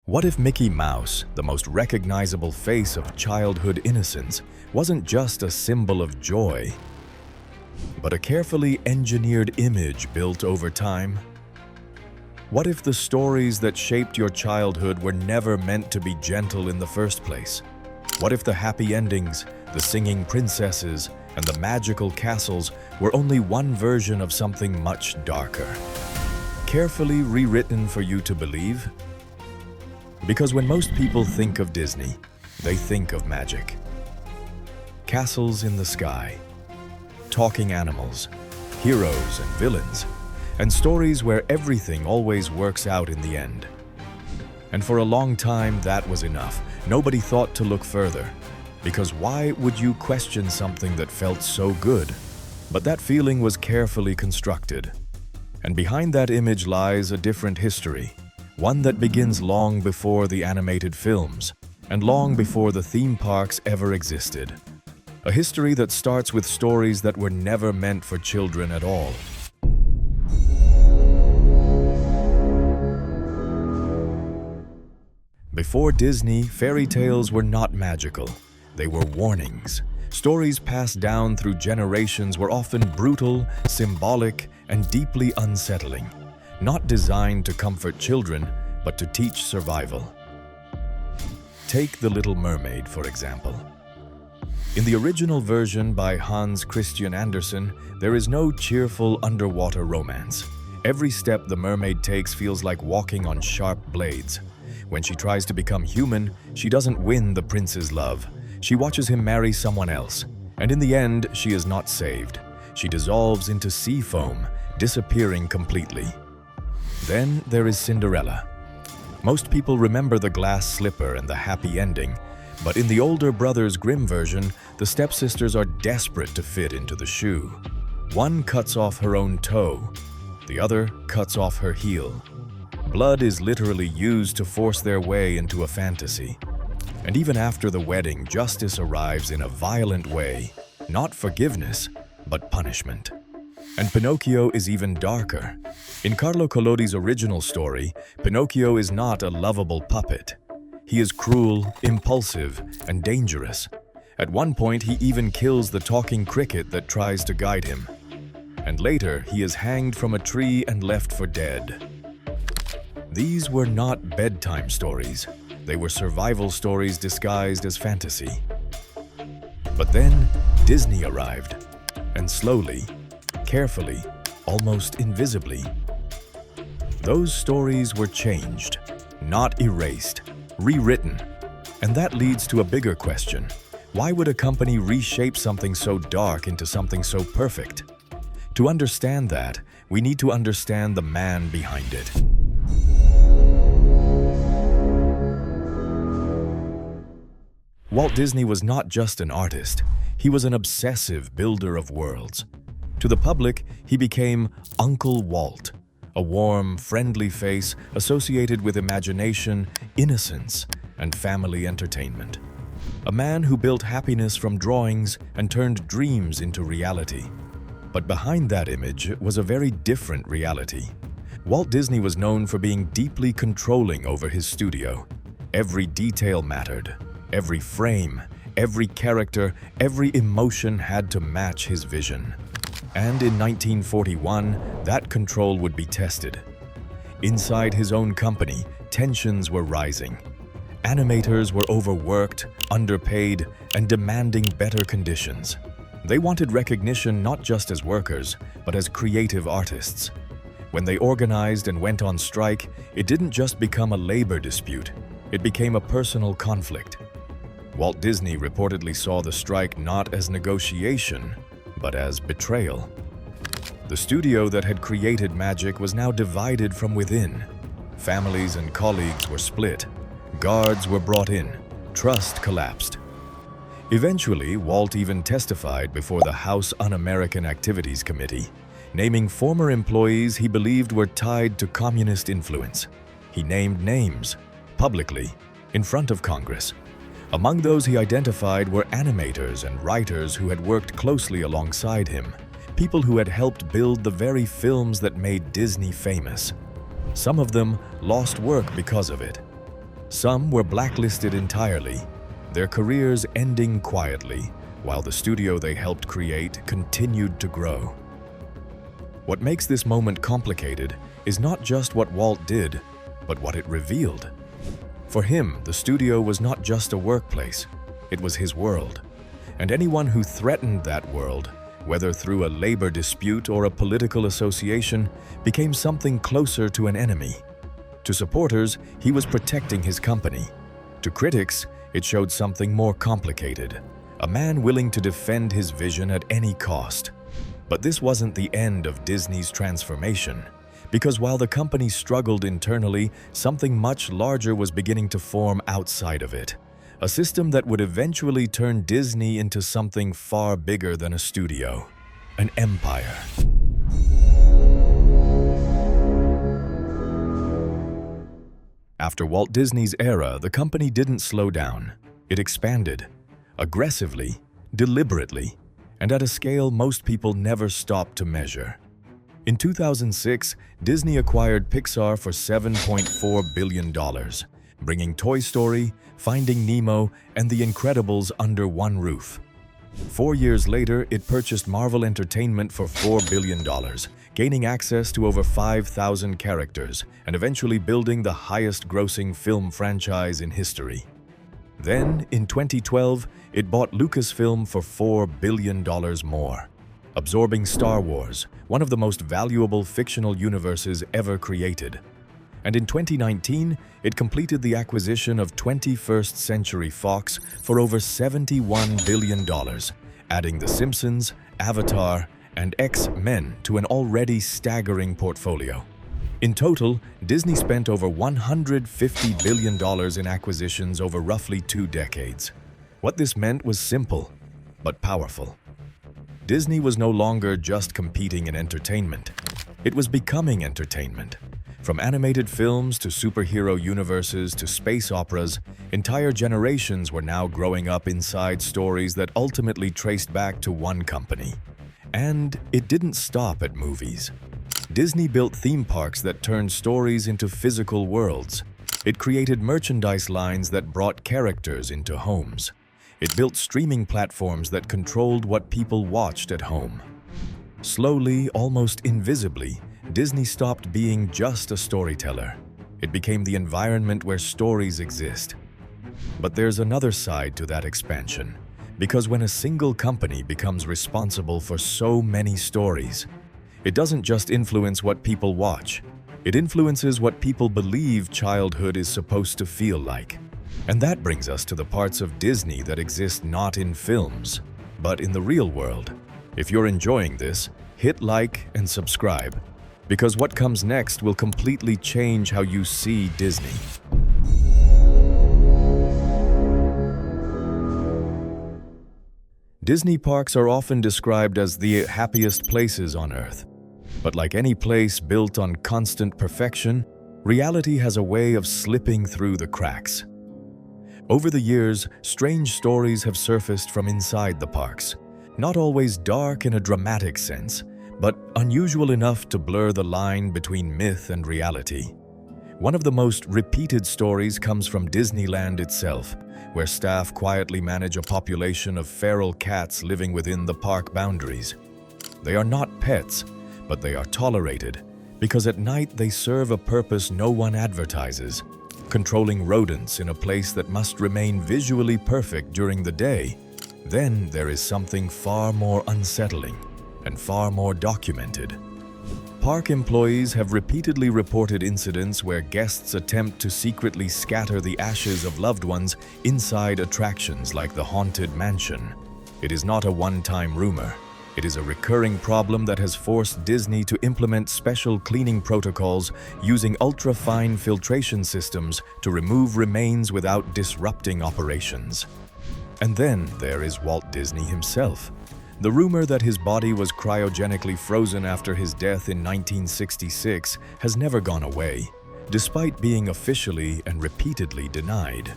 What if Mickey Mouse, the most recognizable face of childhood innocence, wasn't just a symbol of joy, but a carefully engineered image built over time? What if the stories that shaped your childhood were never meant to be gentle in the first place? What if the happy endings, the singing princesses, and the magical castles were only one version of something much darker, carefully rewritten for you to believe? Because when most people think of Disney, they think of magic. Castles in the sky, talking animals, heroes and villains, and stories where everything always works out in the end. And for a long time, that was enough. Nobody thought to look further, because why would you question something that felt so good? But that feeling was carefully constructed. And behind that image lies a different history, one that begins long before the animated films, and long before the theme parks ever existed. A history that starts with stories that were never meant for children at all. Before Disney, fairy tales were not magical. They were warnings. Stories passed down through generations were often brutal, symbolic, and deeply unsettling. Not designed to comfort children, but to teach survival. Take The Little Mermaid, for example. In the original version by Hans Christian Andersen, there is no cheerful underwater romance. Every step the mermaid takes feels like walking on sharp blades. When she tries to become human, she doesn't win the prince's love. She watches him marry someone else, and in the end, she is not saved. She dissolves into sea foam, disappearing completely. Then there is Cinderella. Most people remember the glass slipper and the happy ending, but in the older Brothers Grimm version, the stepsisters are desperate to fit into the shoe. One cuts off her own toe, the other cuts off her heel. Blood is literally used to force their way into a fantasy. And even after the wedding, justice arrives in a violent way, not forgiveness, but punishment. And Pinocchio is even darker. In Carlo Collodi's original story, Pinocchio is not a lovable puppet. He is cruel, impulsive, and dangerous. At one point, he even kills the talking cricket that tries to guide him. And later, he is hanged from a tree and left for dead. These were not bedtime stories. They were survival stories disguised as fantasy. But then, Disney arrived, and slowly, carefully, almost invisibly, those stories were changed, not erased, rewritten. And that leads to a bigger question. Why would a company reshape something so dark into something so perfect? To understand that, we need to understand the man behind it. Walt Disney was not just an artist, he was an obsessive builder of worlds. To the public, he became Uncle Walt, a warm, friendly face associated with imagination, innocence, and family entertainment. A man who built happiness from drawings and turned dreams into reality. But behind that image was a very different reality. Walt Disney was known for being deeply controlling over his studio. Every detail mattered. Every frame, every character, every emotion had to match his vision. And in 1941, that control would be tested. Inside his own company, tensions were rising. Animators were overworked, underpaid, and demanding better conditions. They wanted recognition not just as workers, but as creative artists. When they organized and went on strike, it didn't just become a labor dispute, it became a personal conflict. Walt Disney reportedly saw the strike not as negotiation, but as betrayal. The studio that had created magic was now divided from within. Families and colleagues were split. Guards were brought in. Trust collapsed. Eventually, Walt even testified before the House Un-American Activities Committee, naming former employees he believed were tied to communist influence. He named names, publicly, in front of Congress. Among those he identified were animators and writers who had worked closely alongside him, people who had helped build the very films that made Disney famous. Some of them lost work because of it. Some were blacklisted entirely, their careers ending quietly, while the studio they helped create continued to grow. What makes this moment complicated is not just what Walt did, but what it revealed. For him, the studio was not just a workplace, it was his world. And anyone who threatened that world, whether through a labor dispute or a political association, became something closer to an enemy. To supporters, he was protecting his company. To critics, it showed something more complicated, a man willing to defend his vision at any cost. But this wasn't the end of Disney's transformation, because while the company struggled internally, something much larger was beginning to form outside of it. A system that would eventually turn Disney into something far bigger than a studio, an empire. After Walt Disney's era, the company didn't slow down. It expanded, aggressively, deliberately, and at a scale most people never stopped to measure. In 2006, Disney acquired Pixar for $7.4 billion, bringing Toy Story, Finding Nemo, and The Incredibles under one roof. 4 years later, it purchased Marvel Entertainment for $4 billion, gaining access to over 5,000 characters and eventually building the highest-grossing film franchise in history. Then, in 2012, it bought Lucasfilm for $4 billion more, absorbing Star Wars, one of the most valuable fictional universes ever created. And in 2019, it completed the acquisition of 21st Century Fox for over $71 billion, adding The Simpsons, Avatar, and X-Men to an already staggering portfolio. In total, Disney spent over $150 billion in acquisitions over roughly 2 decades. What this meant was simple, but powerful. Disney was no longer just competing in entertainment. It was becoming entertainment. From animated films to superhero universes to space operas, entire generations were now growing up inside stories that ultimately traced back to one company. And it didn't stop at movies. Disney built theme parks that turned stories into physical worlds. It created merchandise lines that brought characters into homes. It built streaming platforms that controlled what people watched at home. Slowly, almost invisibly, Disney stopped being just a storyteller. It became the environment where stories exist. But there's another side to that expansion, because when a single company becomes responsible for so many stories, it doesn't just influence what people watch, it influences what people believe childhood is supposed to feel like. And that brings us to the parts of Disney that exist not in films, but in the real world. If you're enjoying this, hit like and subscribe, because what comes next will completely change how you see Disney. Disney parks are often described as the happiest places on Earth. But like any place built on constant perfection, reality has a way of slipping through the cracks. Over the years, strange stories have surfaced from inside the parks, not always dark in a dramatic sense, but unusual enough to blur the line between myth and reality. One of the most repeated stories comes from Disneyland itself, where staff quietly manage a population of feral cats living within the park boundaries. They are not pets, but they are tolerated, because at night they serve a purpose no one advertises, controlling rodents in a place that must remain visually perfect during the day. Then there is something far more unsettling and far more documented. Park employees have repeatedly reported incidents where guests attempt to secretly scatter the ashes of loved ones inside attractions like the Haunted Mansion. It is not a one-time rumor. It is a recurring problem that has forced Disney to implement special cleaning protocols using ultra-fine filtration systems to remove remains without disrupting operations. And then there is Walt Disney himself. The rumor that his body was cryogenically frozen after his death in 1966 has never gone away, despite being officially and repeatedly denied.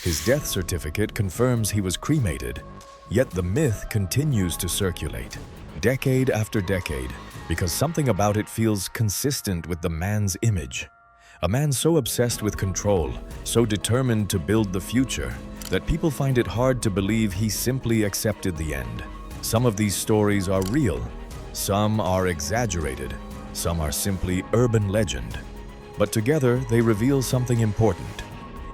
His death certificate confirms he was cremated, yet the myth continues to circulate, decade after decade, because something about it feels consistent with the man's image. A man so obsessed with control, so determined to build the future, that people find it hard to believe he simply accepted the end. Some of these stories are real, some are exaggerated, some are simply urban legend. But together, they reveal something important.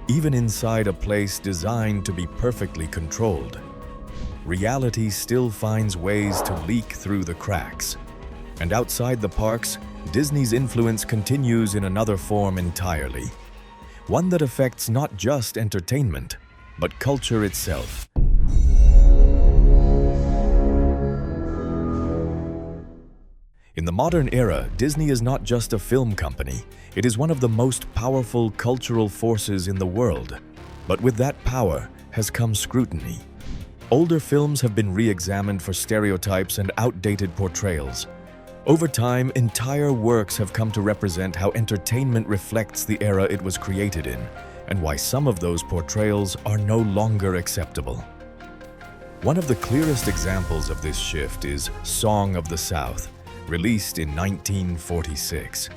Even inside a place designed to be perfectly controlled, reality still finds ways to leak through the cracks. And outside the parks, Disney's influence continues in another form entirely. One that affects not just entertainment, but culture itself. In the modern era, Disney is not just a film company. It is one of the most powerful cultural forces in the world. But with that power has come scrutiny. Older films have been re-examined for stereotypes and outdated portrayals. Over time, entire works have come to represent how entertainment reflects the era it was created in, and why some of those portrayals are no longer acceptable. One of the clearest examples of this shift is Song of the South, released in 1946.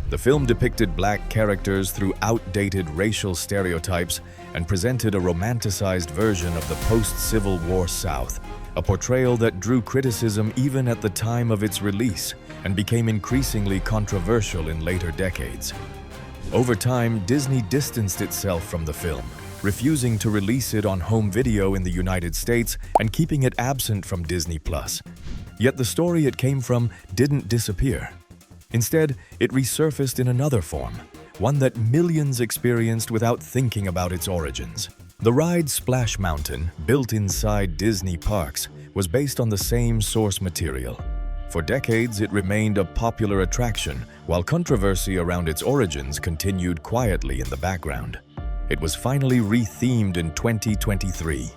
The film depicted black characters through outdated racial stereotypes and presented a romanticized version of the post-Civil War South, a portrayal that drew criticism even at the time of its release and became increasingly controversial in later decades. Over time, Disney distanced itself from the film, refusing to release it on home video in the United States and keeping it absent from Disney+. Yet the story it came from didn't disappear. Instead, it resurfaced in another form, one that millions experienced without thinking about its origins. The ride Splash Mountain, built inside Disney parks, was based on the same source material. For decades, it remained a popular attraction, while controversy around its origins continued quietly in the background. It was finally re-themed in 2023.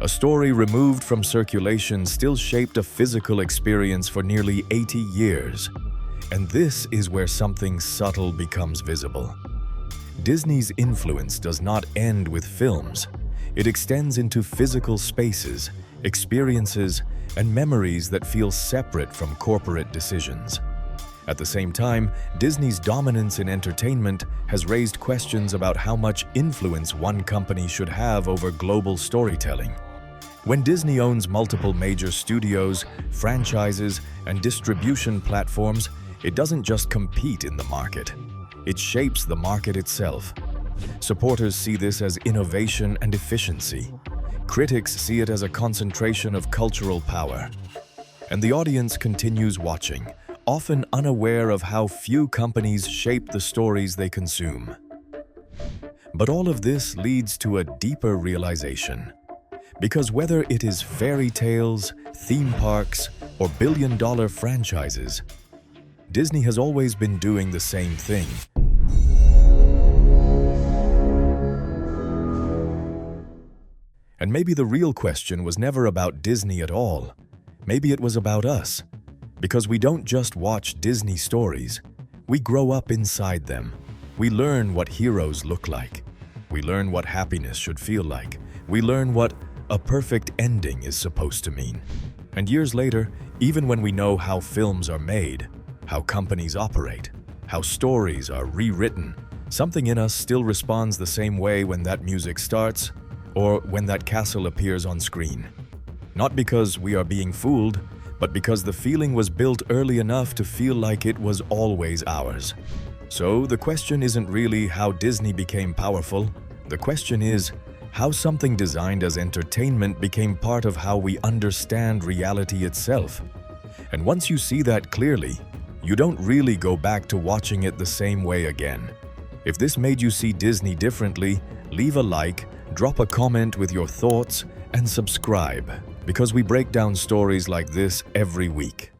A story removed from circulation still shaped a physical experience for nearly 80 years. And this is where something subtle becomes visible. Disney's influence does not end with films. It extends into physical spaces, experiences, and memories that feel separate from corporate decisions. At the same time, Disney's dominance in entertainment has raised questions about how much influence one company should have over global storytelling. When Disney owns multiple major studios, franchises, and distribution platforms, it doesn't just compete in the market. It shapes the market itself. Supporters see this as innovation and efficiency. Critics see it as a concentration of cultural power. And the audience continues watching, often unaware of how few companies shape the stories they consume. But all of this leads to a deeper realization. Because whether it is fairy tales, theme parks, or billion-dollar franchises, Disney has always been doing the same thing. And maybe the real question was never about Disney at all. Maybe it was about us. Because we don't just watch Disney stories, we grow up inside them. We learn what heroes look like. We learn what happiness should feel like. We learn what a perfect ending is supposed to mean. And years later, even when we know how films are made, how companies operate, how stories are rewritten, something in us still responds the same way when that music starts or when that castle appears on screen. Not because we are being fooled, but because the feeling was built early enough to feel like it was always ours. So the question isn't really how Disney became powerful. The question is how something designed as entertainment became part of how we understand reality itself. And once you see that clearly, you don't really go back to watching it the same way again. If this made you see Disney differently, leave a like, drop a comment with your thoughts, and subscribe, because we break down stories like this every week.